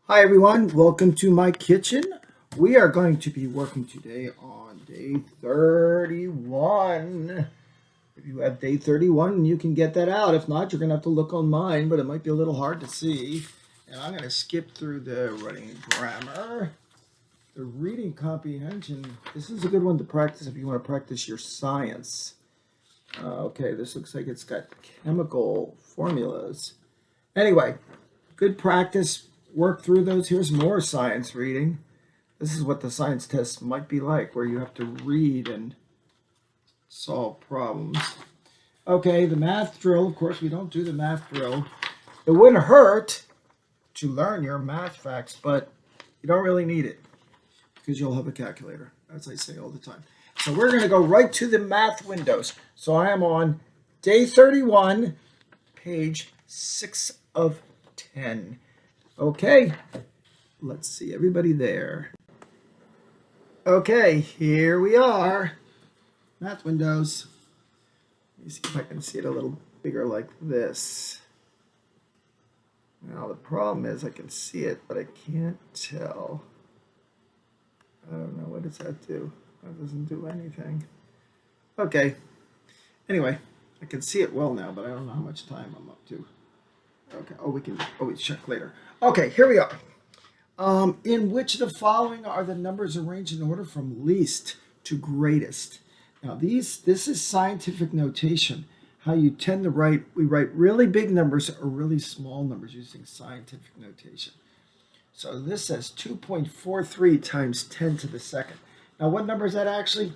Hi everyone, welcome to my kitchen. We are going to be working today on day 31. If you have day 31, you can get that out. If not, you're going to have to look on mine, but it might be a little hard to see. And I'm going to skip through the writing grammar. The reading comprehension, this is a good one to practice if you want to practice your science. Okay, this looks like it's got chemical formulas. Anyway, good practice. Work through those. Here's more science reading. This is what the science test might be like, where you have to read and solve problems. Okay, the math drill. Of course, we don't do the math drill. It wouldn't hurt to learn your math facts, but you don't really need it because you'll have a calculator, as I say all the time. So we're going to go right to the math windows. So I am on day 31, page 6 of 10. Okay, let's see everybody there. Okay, here we are. Math windows. Let me see if I can see it a little bigger like this. Now the problem is I can see it, but I can't tell. I don't know, what does that do? That doesn't do anything. Okay, anyway, I can see it well now, but I don't know how much time I'm up to. Okay, we can always check later. Okay, here we are. In which of the following are the numbers arranged in order from least to greatest? Now, this is scientific notation. How you tend to write, we write really big numbers or really small numbers using scientific notation. So this says 2.43 times 10 to the second. Now, what number is that actually?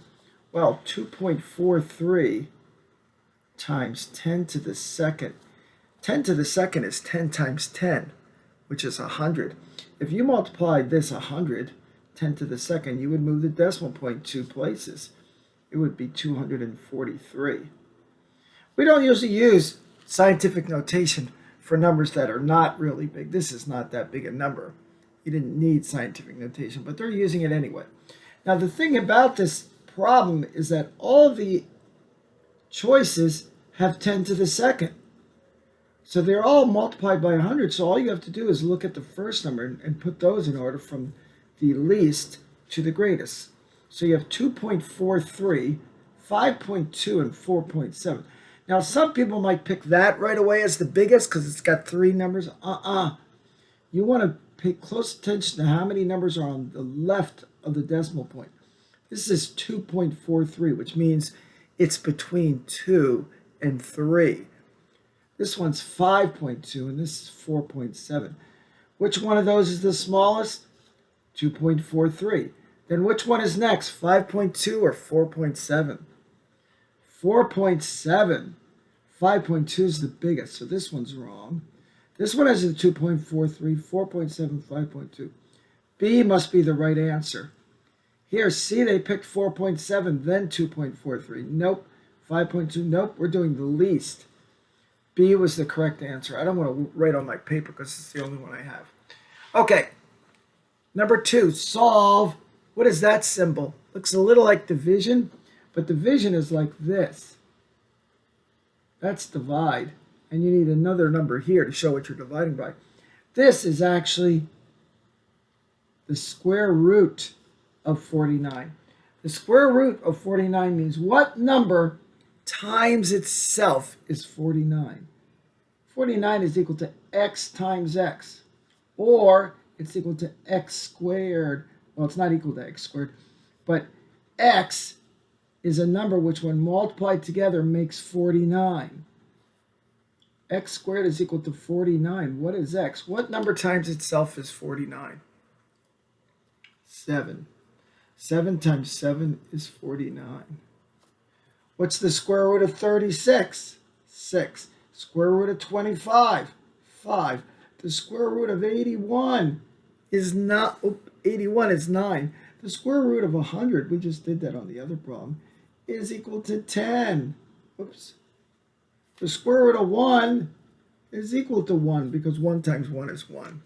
Well, 2.43 times 10 to the second. 10 to the second is 10 times 10, which is 100. If you multiplied this 100, 10 to the second, you would move the decimal point 2 places. It would be 243. We don't usually use scientific notation for numbers that are not really big. This is not that big a number. You didn't need scientific notation, but they're using it anyway. Now, the thing about this problem is that all the choices have 10 to the second. So they're all multiplied by 100, so all you have to do is look at the first number and put those in order from the least to the greatest. So you have 2.43, 5.2, and 4.7. Now, some people might pick that right away as the biggest because it's got 3 numbers. You want to pay close attention to how many numbers are on the left of the decimal point. This is 2.43, which means it's between 2 and 3. This one's 5.2 and this is 4.7. Which one of those is the smallest? 2.43. Then which one is next? 5.2 or 4.7? 4.7. 5.2 is the biggest, so this one's wrong. This one has a 2.43, 4.7, 5.2. B must be the right answer. Here, C, they picked 4.7, then 2.43. Nope. 5.2, nope. We're doing the least. B was the correct answer. I don't want to write on my paper because it's the only one I have. Okay. Number 2, solve. What is that symbol? Looks a little like division, but division is like this. That's divide. And you need another number here to show what you're dividing by. This is actually the square root of 49. The square root of 49 means what number times itself is 49. 49 is equal to x times x, or it's equal to x squared. Well, it's not equal to x squared, but x is a number which when multiplied together makes 49. X squared is equal to 49. What is x? What number times itself is 49? 7. 7 times 7 is 49. What's the square root of 36? 6. Square root of 25? 5. The square root of 81 is not, 81 is 9. The square root of 100, we just did that on the other problem, is equal to 10. Oops. The square root of 1 is equal to 1 because 1 times 1 is 1.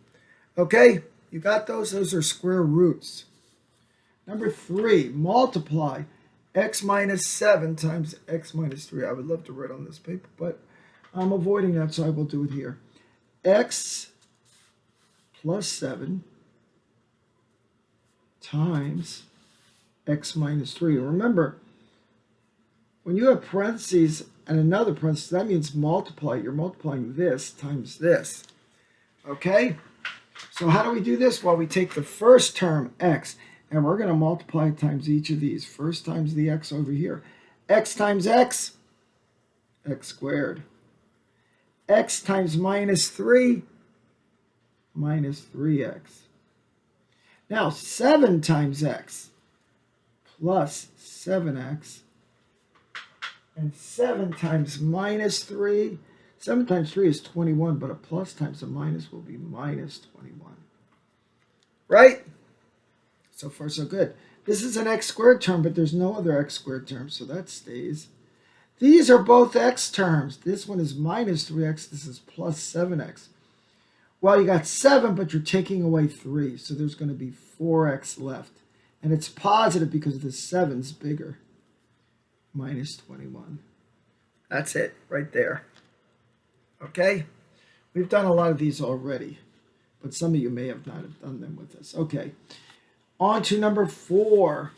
Okay, you got those? Those are square roots. Number 3, multiply x minus 7 times x minus 3. I would love to write on this paper, but I'm avoiding that, so I will do it here. X plus 7 times x minus 3. Remember, when you have parentheses and another parenthesis, that means multiply. You're multiplying this times this. Okay? So how do we do this? Well, we take the first term, x, and we're going to multiply it times each of these. First times the x over here. X times x, x squared. X times minus 3, minus 3x. Now, 7 times x plus 7x. And 7 times minus 3. 7 times 3 is 21, but a plus times a minus will be minus 21. Right? So far, so good. This is an x squared term, but there's no other x squared term, so that stays. These are both x terms. This one is minus 3x. This is plus 7x. Well, you got 7, but you're taking away 3, so there's going to be 4x left. And it's positive because the 7's bigger. Minus 21. That's it right there. Okay? We've done a lot of these already, but some of you may have not have done them with us. Okay. On to number 4.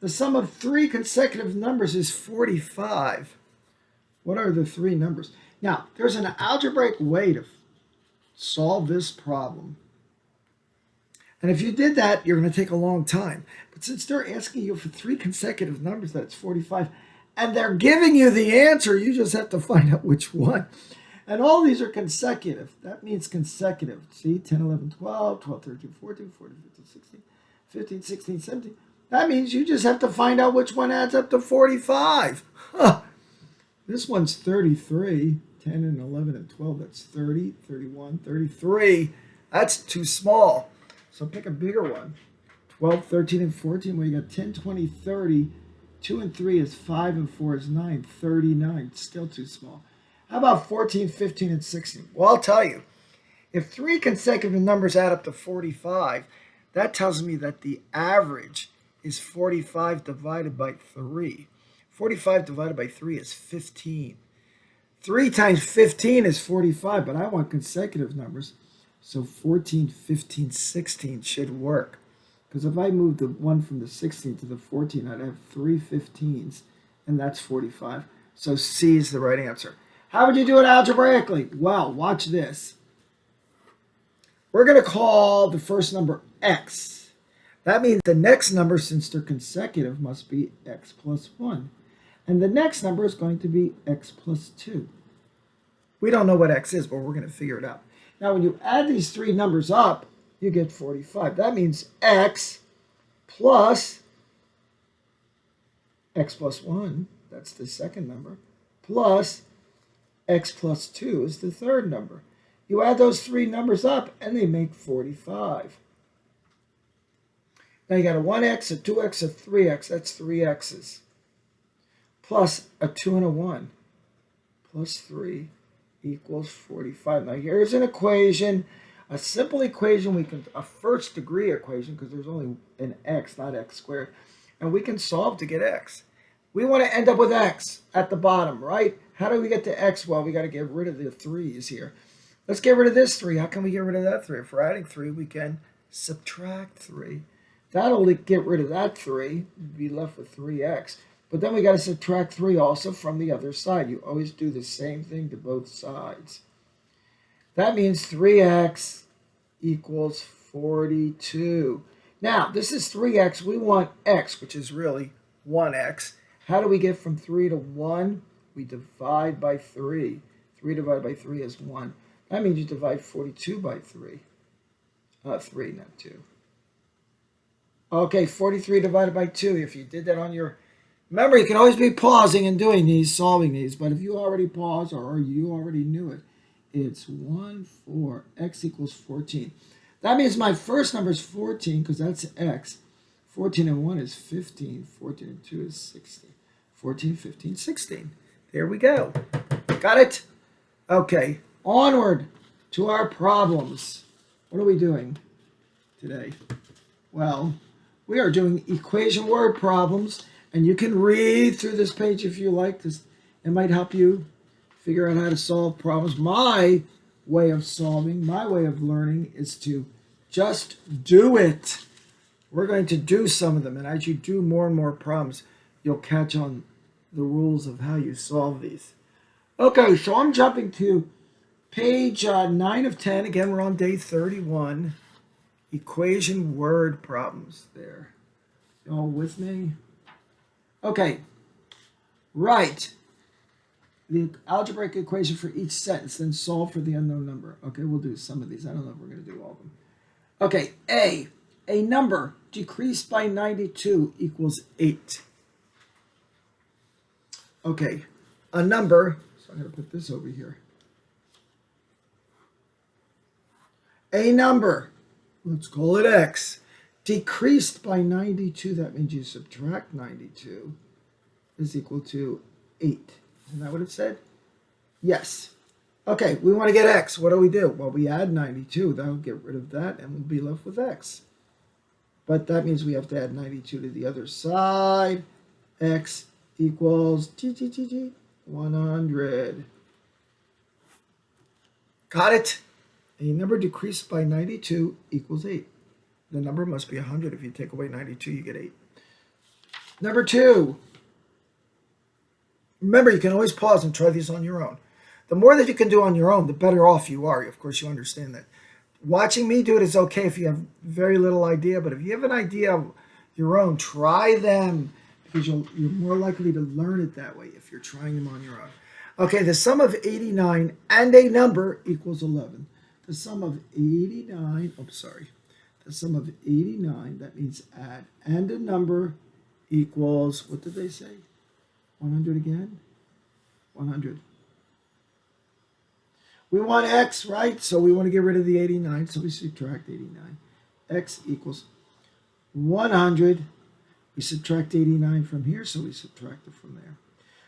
The sum of 3 consecutive numbers is 45. What are the 3 numbers? Now, there's an algebraic way to solve this problem. And if you did that, you're going to take a long time. But since they're asking you for 3 consecutive numbers, that's 45, and they're giving you the answer, you just have to find out which one. And all these are consecutive. That means consecutive. See, 10, 11, 12, 12, 13, 14, 14, 15, 16, 15, 16, 17. That means you just have to find out which one adds up to 45. Huh. This one's 33. 10 and 11 and 12, that's 30, 31, 33. That's too small. So pick a bigger one. 12, 13, and 14. Well, you got 10, 20, 30. 2 and 3 is 5, and 4 is 9. 39. Still too small. How about 14, 15, and 16? Well, I'll tell you. If 3 consecutive numbers add up to 45, that tells me that the average is 45 divided by 3. 45 divided by 3 is 15. 3 times 15 is 45, but I want consecutive numbers. So 14, 15, 16 should work. Because if I move the 1 from the 16 to the 14, I'd have 3 15s, and that's 45. So C is the right answer. How would you do it algebraically? Well, watch this. We're going to call the first number x. That means the next number, since they're consecutive, must be x plus 1. And the next number is going to be x plus 2. We don't know what x is, but we're going to figure it out. Now, when you add these 3 numbers up, you get 45. That means x plus x plus 1, that's the second number, plus x plus 2 is the third number. You add those 3 numbers up, and they make 45. Now, you got a 1x, a 2x, a 3x. That's 3 x's. Plus a 2 and a 1. Plus 3 equals 45. Now, here's an equation. A simple equation, a first degree equation, because there's only an x, not x squared. And we can solve to get x. We want to end up with x at the bottom, right? How do we get to x? Well, we got to get rid of the 3's here. Let's get rid of this 3. How can we get rid of that 3? If we're adding 3, we can subtract 3. That'll get rid of that 3. We'd be left with 3x. But then we got to subtract 3 also from the other side. You always do the same thing to both sides. That means 3x equals 42. Now, this is 3x. We want x, which is really 1x. How do we get from 3 to 1? We divide by 3. 3 divided by 3 is 1. That means you divide 42 by 3. 3, not 2. Okay, 43 divided by 2. If you did that on your... Remember, you can always be pausing and doing these, solving these. But if you already paused or you already knew it, it's 1, 4. X equals 14. That means my first number is 14 because that's x. 14 and 1 is 15. 14 and 2 is 16. 14, 15, 16. There we go. Got it? Okay. Onward to our problems. What are we doing today? Well, we are doing equation word problems. And you can read through this page if you like. It might help you figure out how to solve problems. My way of solving, my way of learning is to just do it. We're going to do some of them, and as you do more and more problems, you'll catch on the rules of how you solve these. Okay, so I'm jumping to page 9 of 10. Again, we're on day 31. Equation word problems there. You all with me? Okay, right. The algebraic equation for each sentence, then solve for the unknown number. Okay, we'll do some of these. I don't know if we're going to do all of them. Okay, a number decreased by 92 equals 8. Okay, a number, so I'm going to put this over here. A number, let's call it x, decreased by 92, that means you subtract 92, is equal to 8. Isn't that what it said? Yes. Okay, we want to get x. What do? Well, we add 92. That'll get rid of that, and we'll be left with x. But that means we have to add 92 to the other side. X equals 100. Got it? A number decreased by 92 equals 8. The number must be 100. If you take away 92, you get 8. Number 2. Remember, you can always pause and try these on your own. The more that you can do on your own, the better off you are. Of course, you understand that. Watching me do it is okay if you have very little idea, but if you have an idea of your own, try them, because you're more likely to learn it that way if you're trying them on your own. Okay, the sum of 89 and a number equals 11. The sum of 89, the sum of 89, that means add, and a number equals, what did they say? 100 again? 100. We want x, right? So we want to get rid of the 89, so we subtract 89. X equals 100. We subtract 89 from here, so we subtract it from there.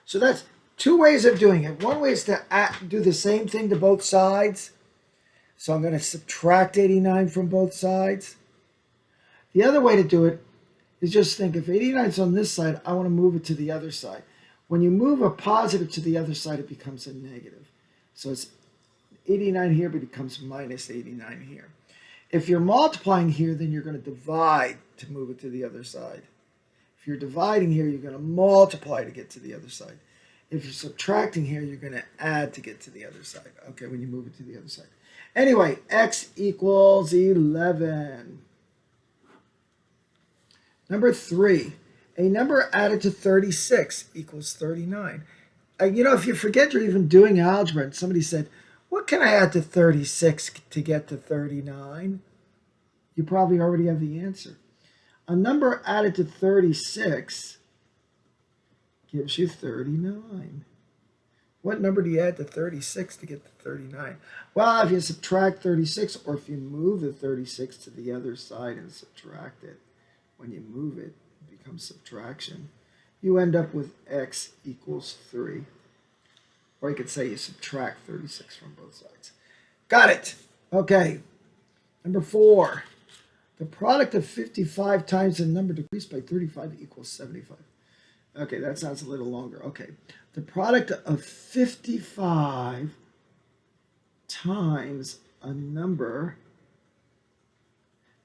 So that's two ways of doing it. One way is to do the same thing to both sides. So I'm going to subtract 89 from both sides. The other way to do it is just think, if 89 is on this side, I want to move it to the other side. When you move a positive to the other side, it becomes a negative. So it's 89 here, but it becomes minus 89 here. If you're multiplying here, then you're going to divide to move it to the other side. If you're dividing here, you're going to multiply to get to the other side. If you're subtracting here, you're going to add to get to the other side. Okay, when you move it to the other side. Anyway, x equals 11. Number 3, a number added to 36 equals 39. You know, if you forget you're even doing algebra and somebody said, what can I add to 36 to get to 39? You probably already have the answer. A number added to 36 gives you 39. What number do you add to 36 to get to 39? Well, if you subtract 36, or if you move the 36 to the other side and subtract it, when you move it, it becomes subtraction. You end up with x equals 3. Or you could say you subtract 36 from both sides. Got it. Okay. Number 4. The product of 55 times the number decreased by 35 equals 75. Okay, that sounds a little longer. Okay. The product of 55 times a number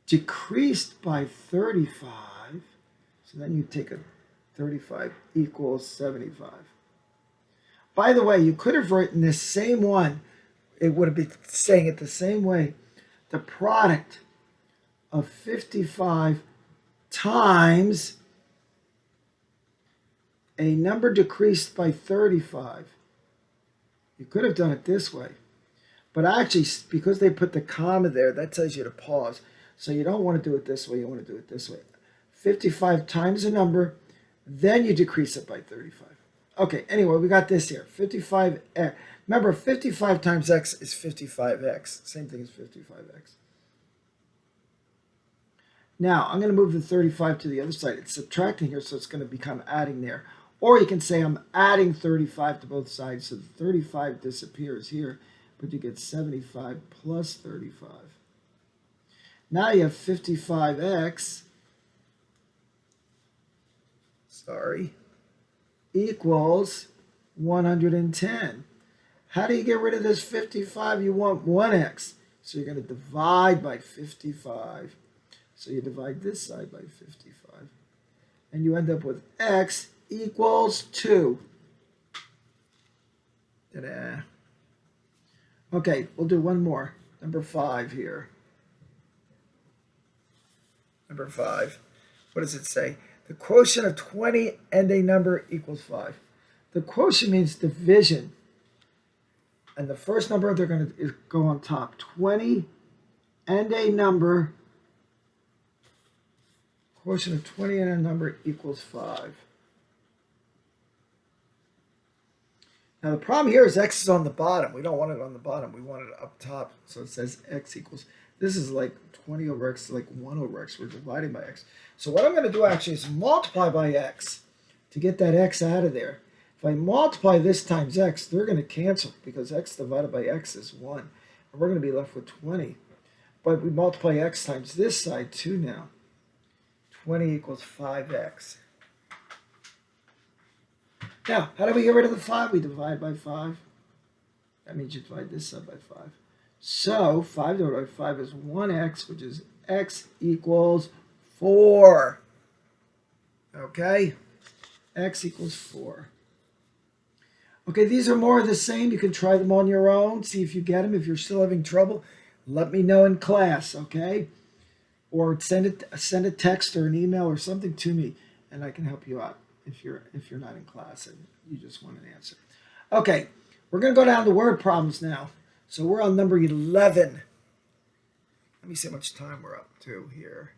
decreased by 35. So then you take a 35 equals 75. By the way, you could have written this same one. It would have been saying it the same way. The product of 55 times a number decreased by 35. You could have done it this way. But actually, because they put the comma there, that tells you to pause. So you don't want to do it this way. You want to do it this way. 55 times a number, then you decrease it by 35. Okay, anyway, we got this here. 55x. Remember, 55 times x is 55x. Same thing as 55x. Now, I'm going to move the 35 to the other side. It's subtracting here, so it's going to become adding there. Or you can say I'm adding 35 to both sides, so the 35 disappears here, but you get 75 plus 35. Now you have 55x, equals 110. How do you get rid of this 55? You want 1x. So you're going to divide by 55. So you divide this side by 55. And you end up with x equals 2. Ta-da. Okay, we'll do one more. Number 5 here. Number 5. What does it say? The quotient of 20 and a number equals 5. The quotient means division. And the first number they're going to go on top. 20 and a number. Quotient of 20 and a number equals 5. Now the problem here is x is on the bottom. We don't want it on the bottom. We want it up top. So it says x equals. This is like 20 over x, like 1 over x. We're dividing by x. So what I'm going to do actually is multiply by x to get that x out of there. If I multiply this times x, they're going to cancel because x divided by x is 1. And we're going to be left with 20. But we multiply x times this side too now. 20 equals 5x. Now, how do we get rid of the 5? We divide by 5. That means you divide this side by 5. So 5 divided by 5 is 1x, which is x equals 4. Okay? X equals 4. Okay, these are more of the same. You can try them on your own. See if you get them. If you're still having trouble, let me know in class, okay? Or send a text or an email or something to me, and I can help you out if you're not in class and you just want an answer. Okay, we're going to go down to word problems now. So we're on number 11. Let me see how much time we're up to here.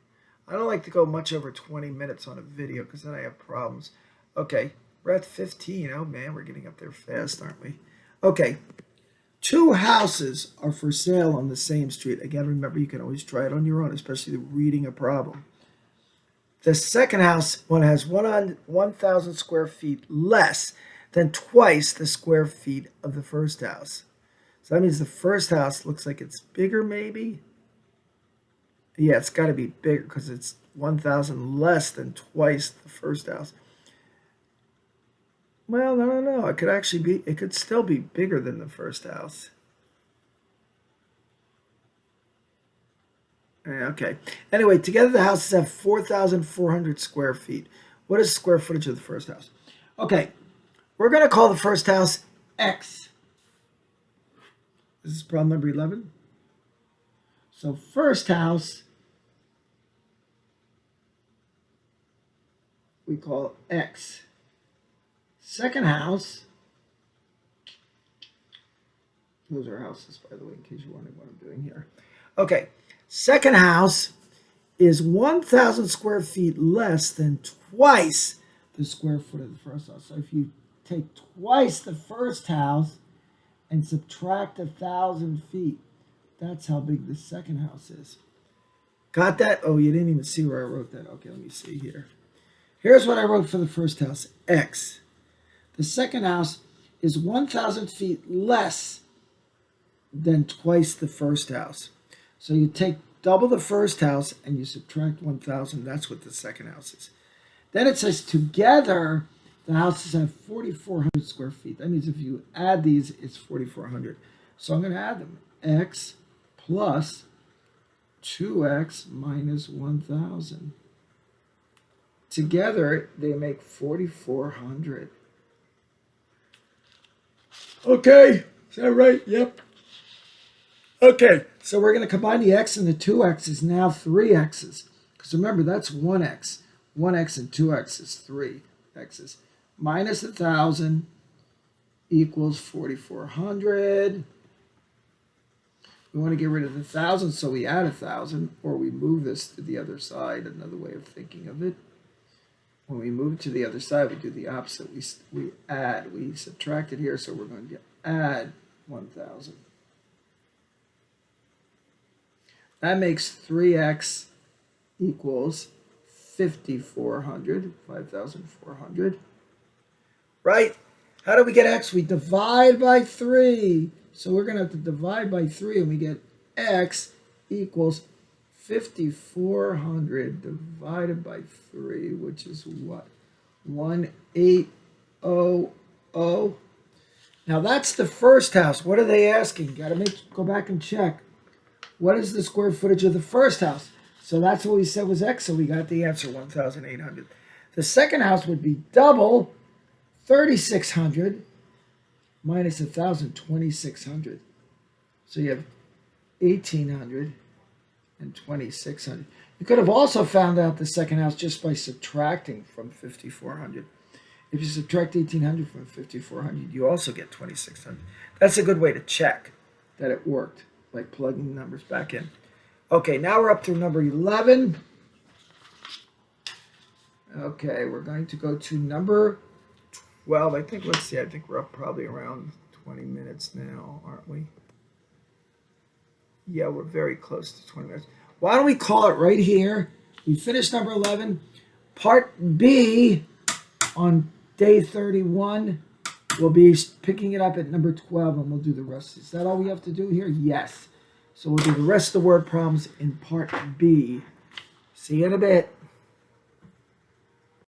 I don't like to go much over 20 minutes on a video because then I have problems. Okay, we're at 15. Oh man, we're getting up there fast, aren't we? Okay, 2 houses are for sale on the same street. Again, remember, you can always try it on your own, especially reading a problem. The second house one has 1,000 square feet less than twice the square feet of the first house. So that means the first house looks like it's bigger, maybe? Yeah, it's got to be bigger because it's 1,000 less than twice the first house. Well, no. It could actually be, it could still be bigger than the first house. Okay. Anyway, together the houses have 4,400 square feet. What is the square footage of the first house? Okay, we're going to call the first house X. This is problem number 11. So first house, we call X. Second house, those are houses, by the way, in case you're wondering what I'm doing here. Okay, second house is 1,000 square feet less than twice the square foot of the first house. So if you take twice the first house and subtract 1,000 feet, that's how big the second house is. Got that? Oh, you didn't even see where I wrote that. Okay, let me see here. Here's what I wrote for the first house, X. The second house is 1,000 feet less than twice the first house. So you take double the first house and you subtract 1,000. That's what the second house is. Then it says together the houses have 4,400 square feet. That means if you add these, it's 4,400. So I'm going to add them. X plus 2x minus 1,000. Together they make 4,400. Okay, is that right? Yep. Okay, so we're going to combine the x and the 2x's, now 3x's. Because remember, that's 1x. 1x and 2x is 3x's. Minus 1,000 equals 4,400. We want to get rid of the 1,000, so we add 1,000, or we move this to the other side, another way of thinking of it. When we move to the other side, we do the opposite. We add. We subtract it here, so we're going to add 1,000. That makes 3x equals 5,400, 5,400. Right? How do we get x? We divide by 3. So we're going to have to divide by 3, and we get x equals 5,400 divided by 3, which is what? 1,800. Now that's the first house. What are they asking? Got to go back and check. What is the square footage of the first house? So that's what we said was X, so we got the answer, 1,800. The second house would be double 3,600 minus 1,000, 2,600. So you have 1,800 and 2,600. You could have also found out the second house just by subtracting from 5,400. If you subtract 1,800 from 5,400, you also get 2,600. That's a good way to check that it worked, like plugging the numbers back in. Okay, now we're up to number 11. Okay, we're going to go to number 12. I think, let's see, I think we're up probably around 20 minutes now, aren't we? Yeah, we're very close to 20 minutes. Why don't we call it right here? We finished number 11. Part B on day 31. We'll be picking it up at number 12, and we'll do the rest. Is that all we have to do here? Yes. So we'll do the rest of the word problems in part B. See you in a bit.